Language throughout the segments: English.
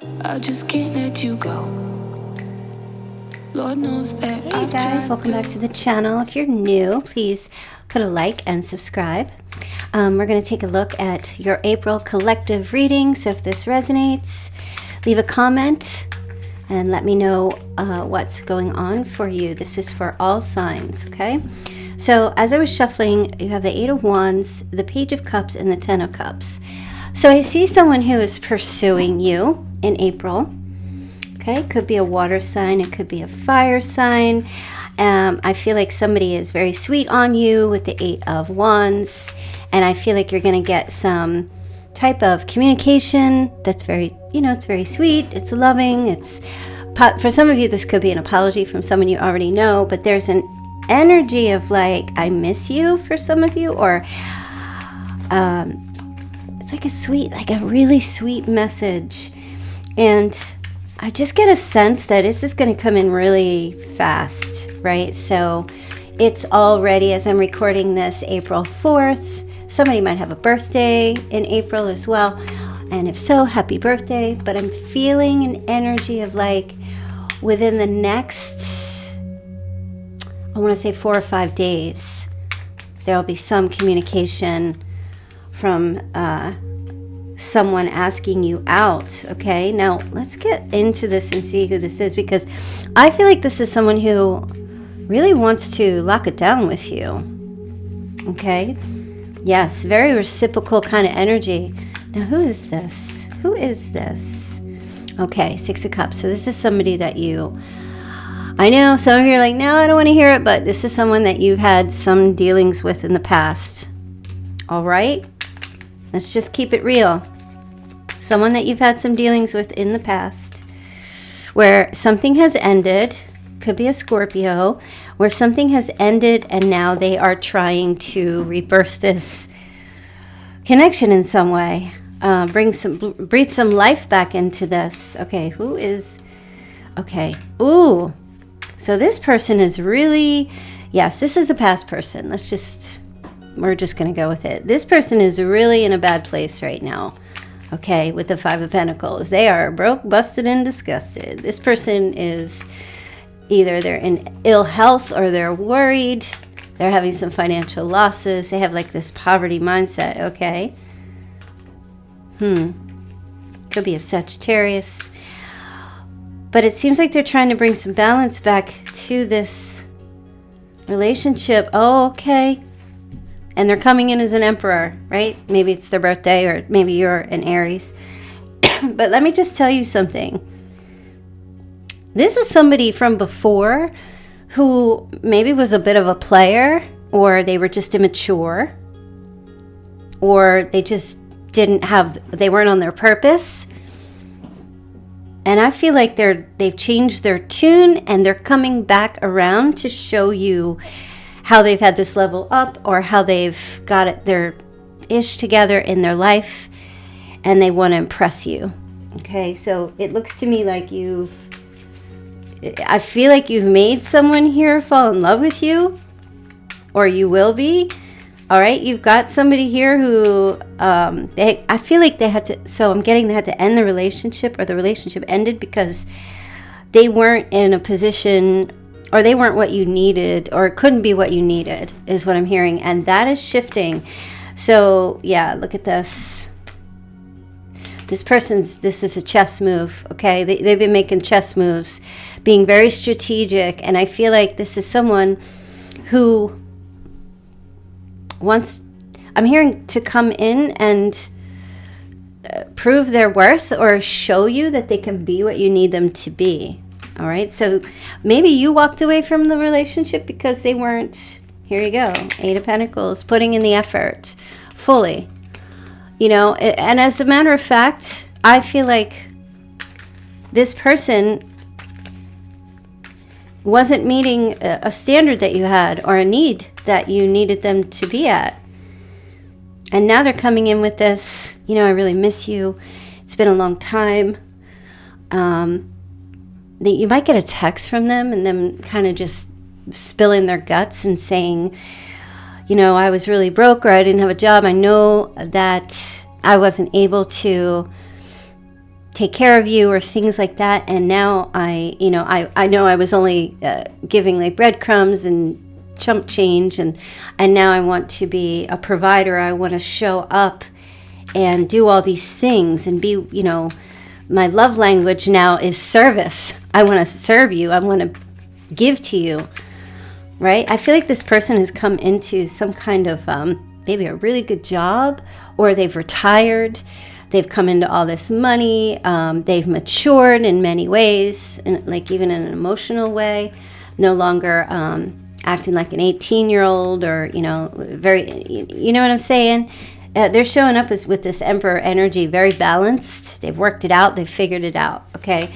I just can't let you go. Lord knows that Hey guys, welcome back to the channel. If you're new, please put a like and subscribe. We're going to take a look at your April collective reading. So if this resonates, leave a comment and let me know what's going on for you. This is for all signs, okay? So as I was shuffling, you have the Eight of Wands, the Page of Cups, and the Ten of Cups. So I see someone who is pursuing you in April. Okay, it could be a water sign, it could be a fire sign. I feel like somebody is very sweet on you with the Eight of Wands, and I feel like you're going to get some type of communication that's very, it's very sweet, it's loving, it's, for some of you this could be an apology from someone you already know, but there's an energy of like, I miss you for some of you, or it's like a sweet, like a really sweet message. And I just get a sense that this is going to come in really fast, right? So it's already, as I'm recording this, April 4th. Somebody might have a birthday in April as well. And if so, happy birthday. But I'm feeling an energy of like within the next, I want to say 4 or 5 days, there'll be some communication from someone asking you out. Okay, now let's get into this and see who this is, because I feel like this is someone who really wants to lock it down with you. Okay, yes, very reciprocal kind of energy. Now who is this? Who is this? Okay, Six of Cups. So this is somebody that I know some of you are like, no, I don't want to hear it, but this is someone that you've had some dealings with in the past. All right, let's just keep it real. Someone that you've had some dealings with in the past, where something has ended, could be a Scorpio, where something has ended and now they are trying to rebirth this connection in some way, breathe some life back into this. Okay, who is, okay, ooh, so this person is really, yes, this is a past person. We're just going to go with it. This person is really in a bad place right now. Okay, with the Five of Pentacles. They are broke, busted, and disgusted. This person is either they're in ill health or they're worried. They're having some financial losses. They have like this poverty mindset, okay? Could be a Sagittarius. But it seems like they're trying to bring some balance back to this relationship. Oh, okay. And they're coming in as an emperor, right? Maybe it's their birthday, or maybe you're an Aries. But let me just tell you something. This is somebody from before who maybe was a bit of a player, or they were just immature, or they just they weren't on their purpose. And I feel like they've changed their tune, and they're coming back around to show you how they've had this level up, or how they've got their ish together in their life, and they want to impress you. Okay, so it looks to me like I feel like you've made someone here fall in love with you, or you will be. All right, you've got somebody here who I feel like they had to, so I'm getting they had to end the relationship, or the relationship ended because they weren't in a position, or they weren't what you needed, or it couldn't be what you needed, is what I'm hearing. And that is shifting. So yeah, look at this. This is a chess move, okay? They've been making chess moves, being very strategic. And I feel like this is someone who wants, I'm hearing, to come in and prove their worth, or show you that they can be what you need them to be. All right, so maybe you walked away from the relationship because they weren't, here you go, Eight of Pentacles, putting in the effort fully. And as a matter of fact, I feel like this person wasn't meeting a standard that you had, or a need that you needed them to be at. And now they're coming in with this, I really miss you. It's been a long time. You might get a text from them, and them kind of just spilling their guts and saying, I was really broke, or I didn't have a job. I know that I wasn't able to take care of you or things like that. And now I know I was only giving like breadcrumbs and chump change, and now I want to be a provider. I want to show up and do all these things and be, my love language now is service. I want to serve you. I want to give to you, right? I feel like this person has come into some kind of maybe a really good job, or they've retired. They've come into all this money. They've matured in many ways, and like even in an emotional way, no longer acting like an 18-year-old or, very, you know what I'm saying? They're showing up with this Emperor energy, very balanced. They've worked it out. They've figured it out, okay?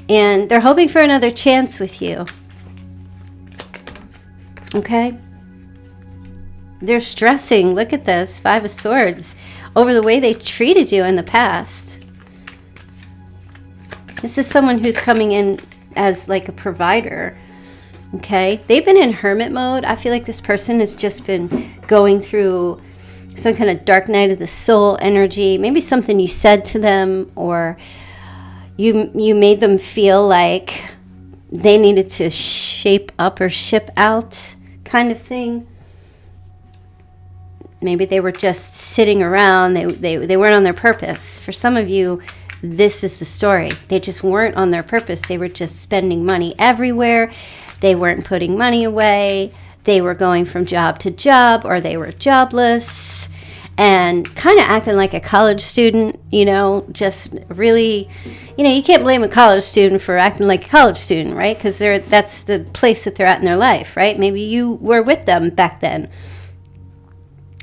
And they're hoping for another chance with you, okay? They're stressing, look at this, Five of Swords, over the way they treated you in the past. This is someone who's coming in as like a provider, okay? They've been in hermit mode. I feel like this person has just been going through some kind of dark night of the soul energy. Maybe something you said to them, or you made them feel like they needed to shape up or ship out kind of thing. Maybe they were just sitting around. They weren't on their purpose. For some of you, this is the story. They just weren't on their purpose. They were just spending money everywhere. They weren't putting money away. They were going from job to job, or they were jobless and kind of acting like a college student, just really, you can't blame a college student for acting like a college student, right? Because that's the place that they're at in their life, right? Maybe you were with them back then.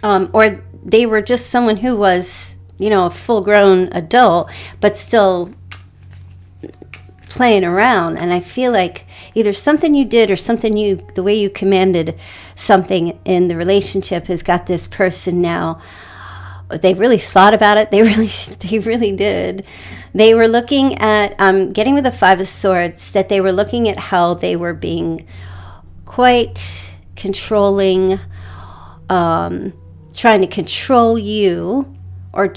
Or they were just someone who was, a full-grown adult, but still playing around. And I feel like either something you did or the way you commanded something in the relationship has got this person now. They really thought about it. They really did. They were looking at, getting with the Five of Swords, that they were looking at how they were being quite controlling, trying to control you or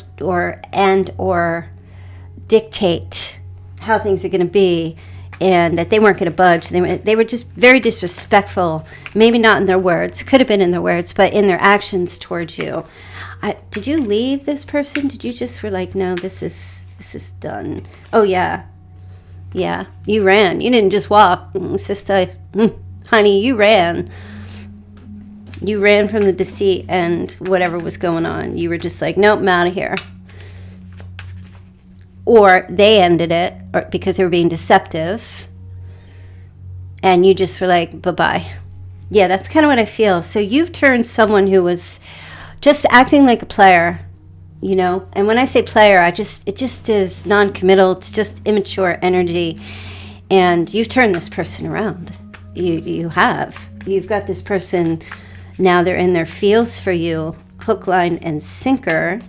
dictate how things are going to be, and that they weren't going to budge. They were just very disrespectful, maybe not in their words, could have been in their words, but in their actions towards you. Did you leave this person? Did you just were like, no, this is done? Oh, yeah. Yeah, you ran. You didn't just walk, sister. Honey, you ran. You ran from the deceit and whatever was going on. You were just like, nope, I'm out of here. Or they ended it because they were being deceptive. And you just were like, bye-bye. Yeah, that's kind of what I feel. So you've turned someone who was just acting like a player, And when I say player, it just is non-committal. It's just immature energy. And you've turned this person around. You have. You've got this person. Now they're in their feels for you, hook, line, and sinker,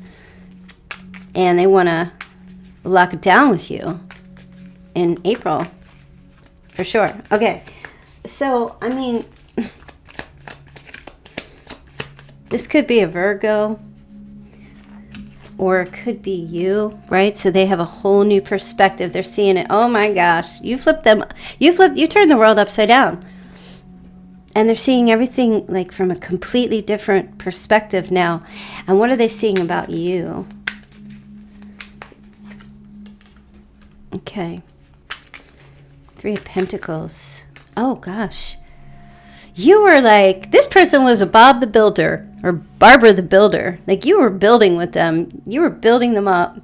and they want to lock it down with you in April, for sure. Okay, so, this could be a Virgo, or it could be you, right? So they have a whole new perspective. They're seeing it. Oh my gosh, you turned the world upside down. And they're seeing everything like from a completely different perspective now. And what are they seeing about you? Okay. Three of Pentacles. Oh, gosh. You were like, this person was a Bob the Builder or Barbara the Builder. Like you were building with them. You were building them up.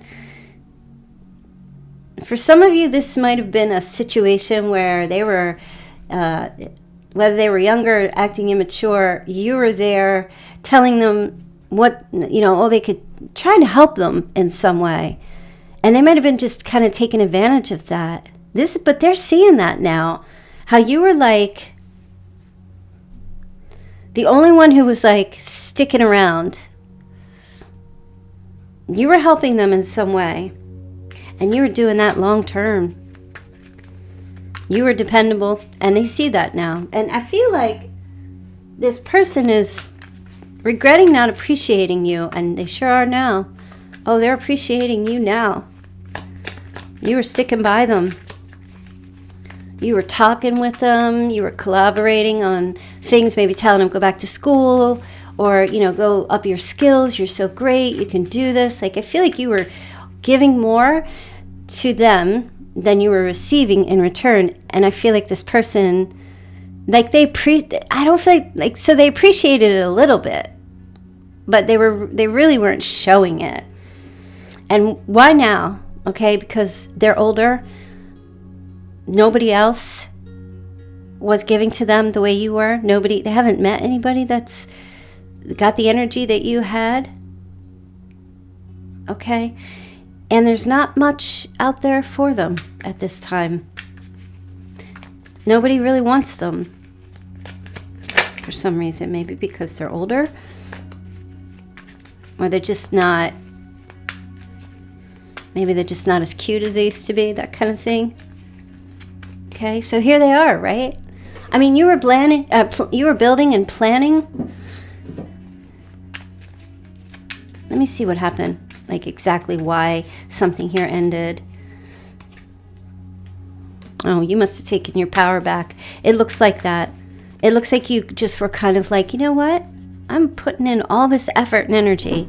For some of you, this might have been a situation where they were... whether they were younger, acting immature, you were there telling them what, they could, trying to help them in some way. And they might have been just kind of taking advantage of that. But they're seeing that now. How you were like the only one who was like sticking around. You were helping them in some way. And you were doing that long term. You were dependable, and they see that now. And I feel like this person is regretting not appreciating you, and they sure are now. Oh, they're appreciating you now. You were sticking by them. You were talking with them. You were collaborating on things, maybe telling them go back to school or, go up your skills. You're so great. You can do this. Like, I feel like you were giving more to them than you were receiving in return. And I feel like this person, like I don't feel like, so they appreciated it a little bit, but they really weren't showing it. And why now? Okay, because they're older. Nobody else was giving to them the way you were. They haven't met anybody that's got the energy that you had. Okay, and there's not much out there for them at this time. Nobody really wants them for some reason, maybe because they're older, or they're just not, maybe they're just not as cute as they used to be, that kind of thing. Okay, so here they are, right? I mean, you were building and planning. Let me see what happened, like exactly why something here ended. Oh, you must have taken your power back. It looks like that. It looks like you just were kind of like, you know what? I'm putting in all this effort and energy,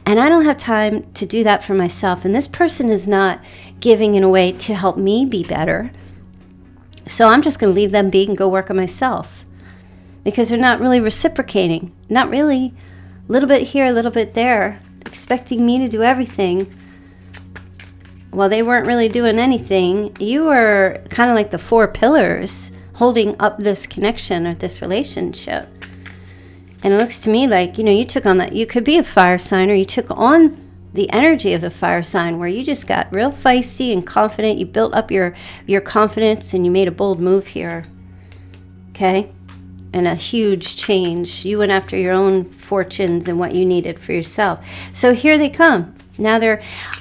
and I don't have time to do that for myself. And this person is not giving it away to help me be better. So I'm just going to leave them be and go work on myself, because they're not really reciprocating. Not really. A little bit here, a little bit there, expecting me to do everything. Well, they weren't really doing anything. You were kind of like the 4 pillars holding up this connection or this relationship. And it looks to me like, you took on that. You could be a fire sign, or you took on the energy of the fire sign, where you just got real feisty and confident. You built up your confidence, and you made a bold move here. Okay? And a huge change. You went after your own fortunes and what you needed for yourself. So here they come. Now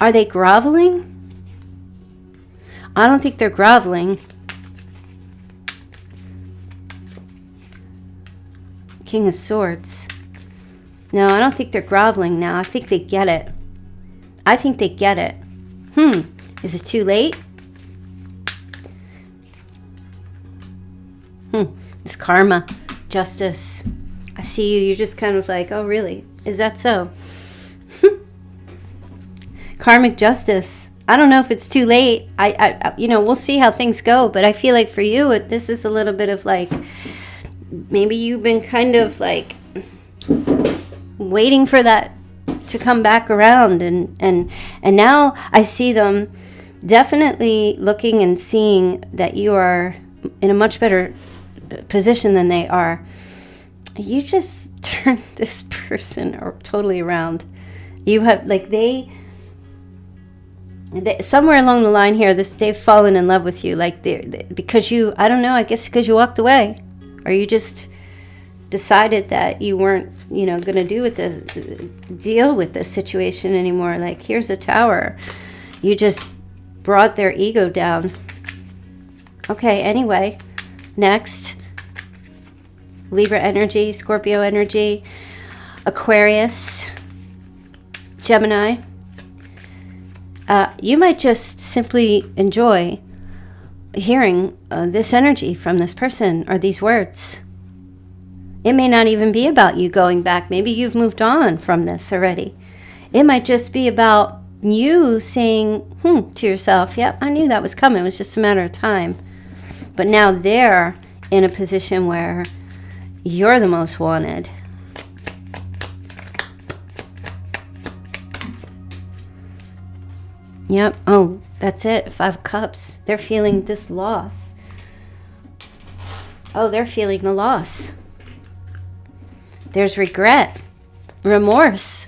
are they groveling? I don't think they're groveling. King of Swords. No, I don't think they're groveling now. I think they get it. Is it too late? It's karma, justice. I see you. You're just kind of like, oh, really? Is that so? Karmic justice. I don't know if it's too late. We'll see how things go. But I feel like for you, this is a little bit of like, maybe you've been kind of like waiting for that to come back around, and now I see them definitely looking and seeing that you are in a much better position than they are. You just turned this person totally around. You have like they somewhere along the line here, they've fallen in love with you, like because you, I don't know, I guess because you walked away, or you just decided that you weren't, going to deal with this situation anymore. Like, here's a tower. You just brought their ego down. Okay, anyway, next. Libra energy, Scorpio energy, Aquarius, Gemini. You might just simply enjoy hearing this energy from this person or these words. It may not even be about you going back. Maybe you've moved on from this already. It might just be about you saying to yourself, yep, I knew that was coming. It was just a matter of time. But now they're in a position where you're the most wanted. Yep. Oh, that's it. 5 of Cups. They're feeling this loss. Oh, they're feeling the loss. There's regret, remorse.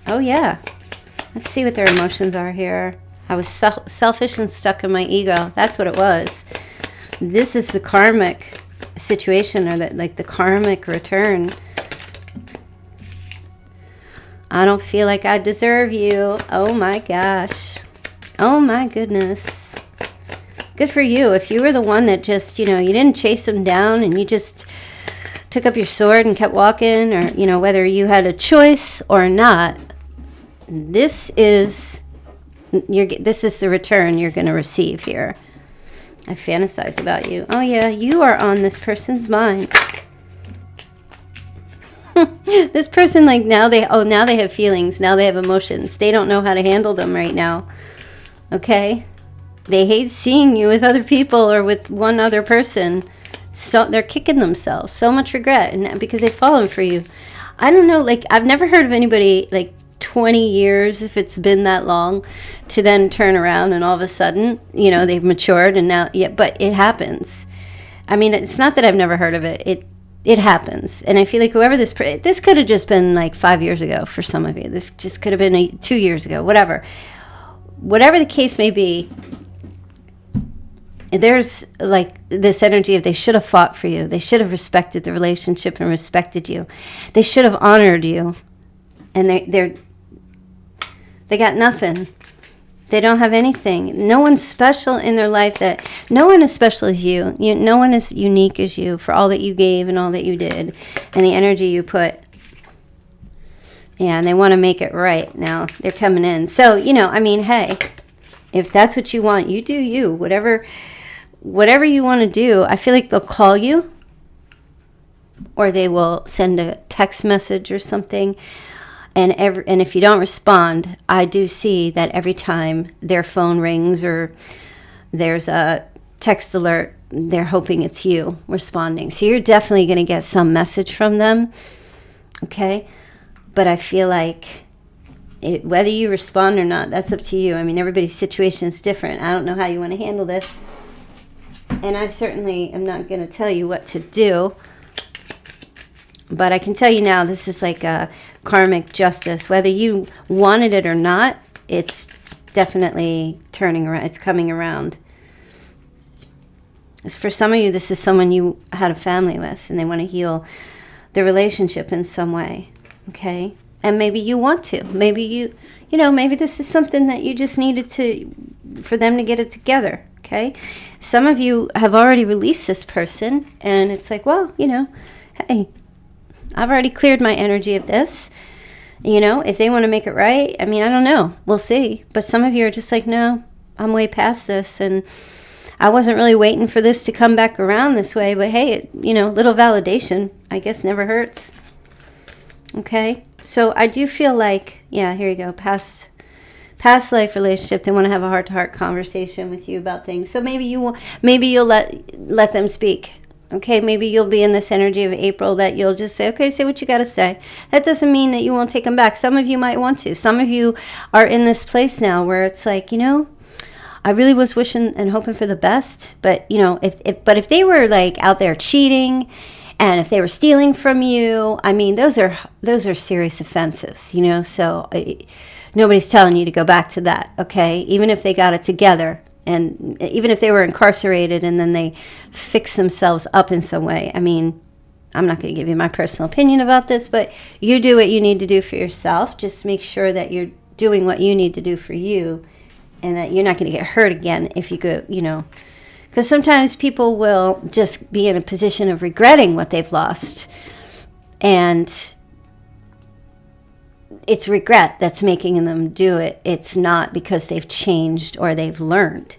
Oh, yeah. Let's see what their emotions are here. I was selfish and stuck in my ego. That's what it was. This is the karmic situation, or the karmic return. I don't feel like I deserve you. Oh, my gosh. Oh, my goodness. Good for you. If you were the one that just, you didn't chase them down and you just took up your sword and kept walking, or, whether you had a choice or not, this is the return you're going to receive here. I fantasize about you. Oh yeah, you are on this person's mind. This person, like, now they have feelings, now they have emotions. They don't know how to handle them right now. Okay? They hate seeing you with other people or with one other person. So they're kicking themselves. So much regret, and because they've fallen for you. I don't know, like, I've never heard of anybody, like, 20 years, if it's been that long, to then turn around and all of a sudden, you know, they've matured and now, yeah, but it happens. I mean, it's not that I've never heard of it. It happens. And I feel like whoever this could have just been like 5 years ago for some of you. This just could have been 2 years ago, whatever. Whatever the case may be, there's like this energy of they should have fought for you. They should have respected the relationship and respected you. They should have honored you. And they got nothing. They don't have anything. No one's special in their life. No one is special as you. No one is unique as you for all that you gave and all that you did and the energy you put. Yeah, and they want to make it right now. They're coming in. So, you know, I mean, hey, if that's what you want, you do you. Whatever you want to do, I feel like they'll call you or they will send a text message or something. And if you don't respond, I do see that every time their phone rings or there's a text alert, they're hoping it's you responding. So you're definitely going to get some message from them, okay? But I feel like whether you respond or not, that's up to you. I mean, everybody's situation is different. I don't know how you want to handle this. And I certainly am not going to tell you what to do. But I can tell you now, this is like a karmic justice. Whether you wanted it or not, it's definitely turning around. It's coming around. For some of you, this is someone you had a family with, and they want to heal the relationship in some way. Okay? And maybe you want to. Maybe maybe this is something that you just needed for them to get it together. Okay? Some of you have already released this person, and it's like, well, hey, I've already cleared my energy of this. If they want to make it right, I mean, I don't know. We'll see. But some of you are just like, no, I'm way past this. And I wasn't really waiting for this to come back around this way. But hey, little validation, I guess, never hurts. Okay? So I do feel like, yeah, here you go. Past life relationship. They want to have a heart-to-heart conversation with you about things. So maybe you'll let them speak. Okay, maybe you'll be in this energy of April that you'll just say, okay, say what you got to say. That doesn't mean that you won't take them back. Some of you might want to. Some of you are in this place now where it's like, I really was wishing and hoping for the best. But, if they were like out there cheating and if they were stealing from you, I mean, those are serious offenses, So nobody's telling you to go back to that, okay? Even if they got it together. And even if they were incarcerated and then they fix themselves up in some way, I mean, I'm not going to give you my personal opinion about this, but you do what you need to do for yourself. Just make sure that you're doing what you need to do for you and that you're not going to get hurt again if you go, because sometimes people will just be in a position of regretting what they've lost. And it's regret that's making them do it. It's not because they've changed or they've learned.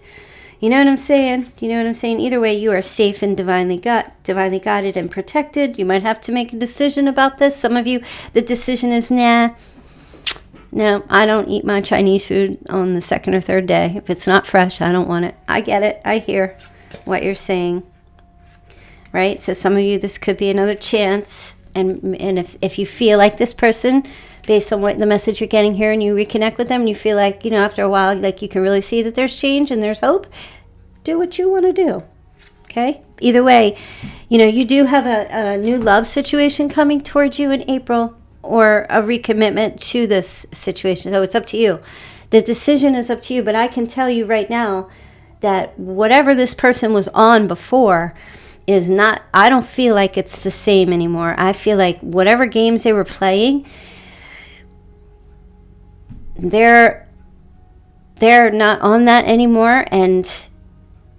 You know what I'm saying? Do you know what I'm saying? Either way, you are safe and divinely guided and protected. You might have to make a decision about this. Some of you, the decision is, no, I don't eat my Chinese food on the second or third day. If it's not fresh, I don't want it. I get it. I hear what you're saying. Right? So some of you, this could be another chance. And if you feel like this person, based on what the message you're getting here, and you reconnect with them, and you feel like, after a while, like you can really see that there's change and there's hope, do what you want to do. Okay? Either way, you do have a new love situation coming towards you in April, or a recommitment to this situation. So it's up to you. The decision is up to you, but I can tell you right now that whatever this person was on before is not, I don't feel like it's the same anymore. I feel like whatever games they were playing, they're not on that anymore, and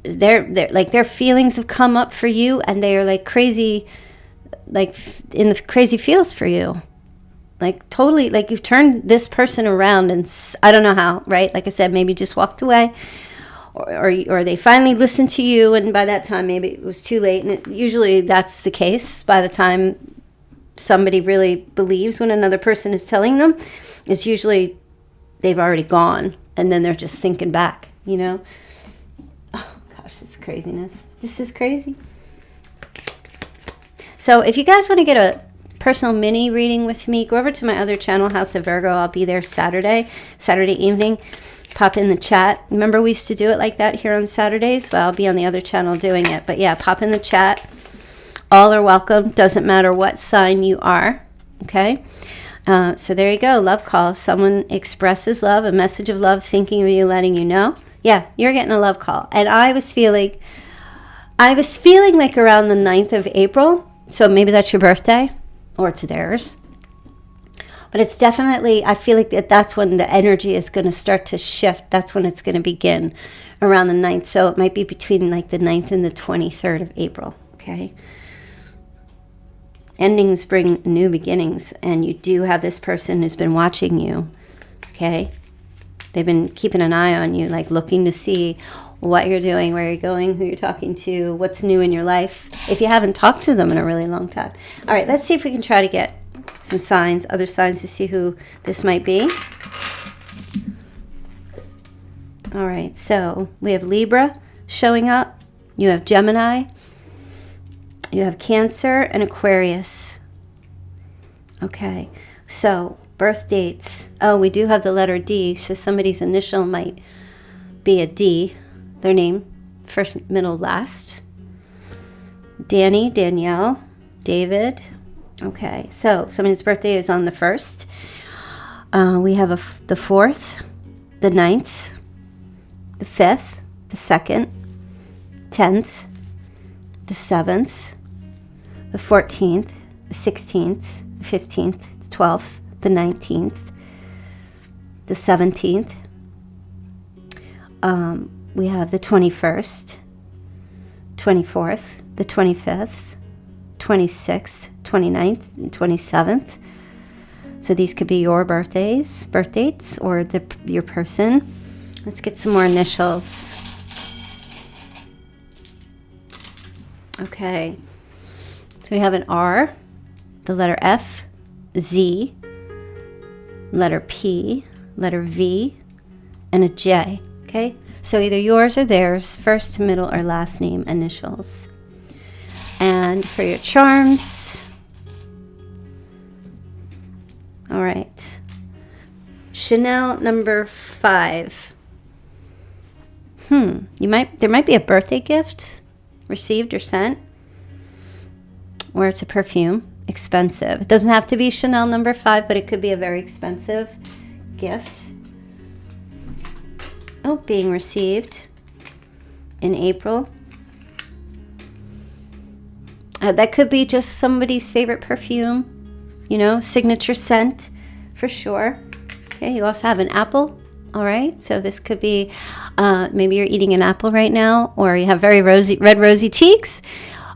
they're like, their feelings have come up for you, and they are like crazy, like in the crazy feels for you. like totally, like you've turned this person around, and I don't know how, right? Like I said, maybe just walked away, or they finally listened to you, and by that time maybe it was too late. And usually that's the case. By the time somebody really believes when another person is telling them, it's usually they've already gone, and then they're just thinking back, you know. Oh gosh, this is craziness. This is crazy. So if you guys want to get a personal mini reading with me, go over to my other channel, House of Virgo. I'll be there Saturday evening. Pop in the chat. Remember we used to do it like that here on Saturdays? Well, I'll be on the other channel doing it. But yeah, pop in the chat. All are welcome. Doesn't matter what sign you are. Okay? So there you go. Love call. Someone expresses love, a message of love, thinking of you, letting you know. Yeah, you're getting a love call. And I was feeling like around the 9th of April. So maybe that's your birthday. Or it's theirs. But it's definitely, I feel like that's when the energy is going to start to shift. That's when it's going to begin, around the 9th. So it might be between like the 9th and the 23rd of April. Okay. Endings bring new beginnings. And you do have this person who's been watching you. Okay. They've been keeping an eye on you, like looking to see what you're doing, where you're going, who you're talking to, what's new in your life, if you haven't talked to them in a really long time. All right, let's see if we can try to get some signs, other signs, to see who this might be. All right, so we have Libra showing up. You have Gemini. You have Cancer and Aquarius. Okay, so birth dates. Oh, we do have the letter D, so somebody's initial might be a D. Their name, first, middle, last. Danny, Danielle, David. Okay, so somebody's birthday is on the 1st. We have the 4th, the 9th, the 5th, the 2nd, 10th, the 7th, the 14th, the 16th, the 15th, the 12th, the 19th, the 17th. We have the 21st, 24th, the 25th, 26th, 29th, and 27th. So these could be your birth dates, or your person. Let's get some more initials. Okay. So we have an R, the letter F, Z, letter P, letter V, and a J. Okay? So either yours or theirs, first, middle, or last name initials. And for your charms, all right, Chanel number 5. There might be a birthday gift received or sent, or it's a perfume, expensive. It doesn't have to be Chanel number 5, but it could be a very expensive gift. Oh, being received in April. That could be just somebody's favorite perfume, signature scent for sure. Okay, you also have an apple. All right, so this could be, maybe you're eating an apple right now, or you have very red rosy cheeks.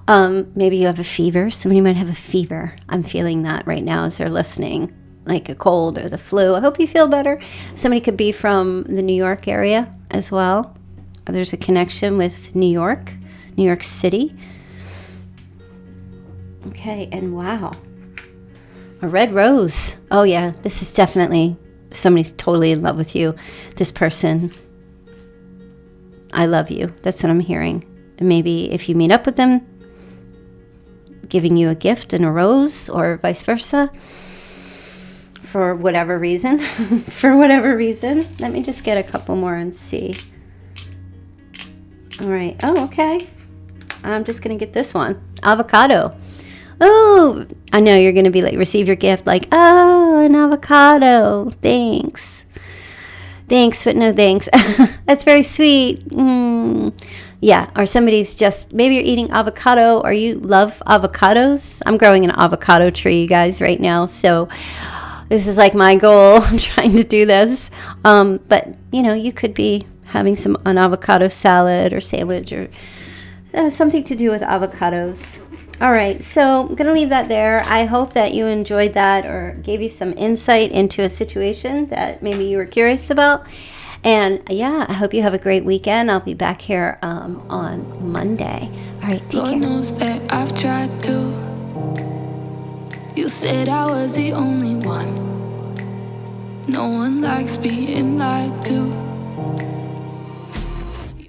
Maybe you have a fever. Somebody might have a fever. I'm feeling that right now as they're listening, like a cold or the flu. I hope you feel better. Somebody could be from the New York area as well. There's a connection with New York City. Okay, and wow, a red rose. Oh yeah, this is definitely somebody's totally in love with you. This person, I love you. That's what I'm hearing. And maybe if you meet up with them, giving you a gift and a rose, or vice versa, for whatever reason. Let me just get a couple more and see. All right. Oh, okay. I'm just going to get this one. Avocado. Oh, I know you're going to be like, receive your gift like, oh, an avocado. Thanks, but no thanks. That's very sweet. Yeah, or somebody's just, maybe you're eating avocado, or you love avocados. I'm growing an avocado tree, you guys, right now. So this is like my goal. I'm trying to do this. But, you could be having an avocado salad or sandwich, or something to do with avocados. All right, so I'm going to leave that there. I hope that you enjoyed that or gave you some insight into a situation that maybe you were curious about. And yeah, I hope you have a great weekend. I'll be back here on Monday. All right, take Lord care. knows that I've tried to. You said I was the only one. No one likes being lied to.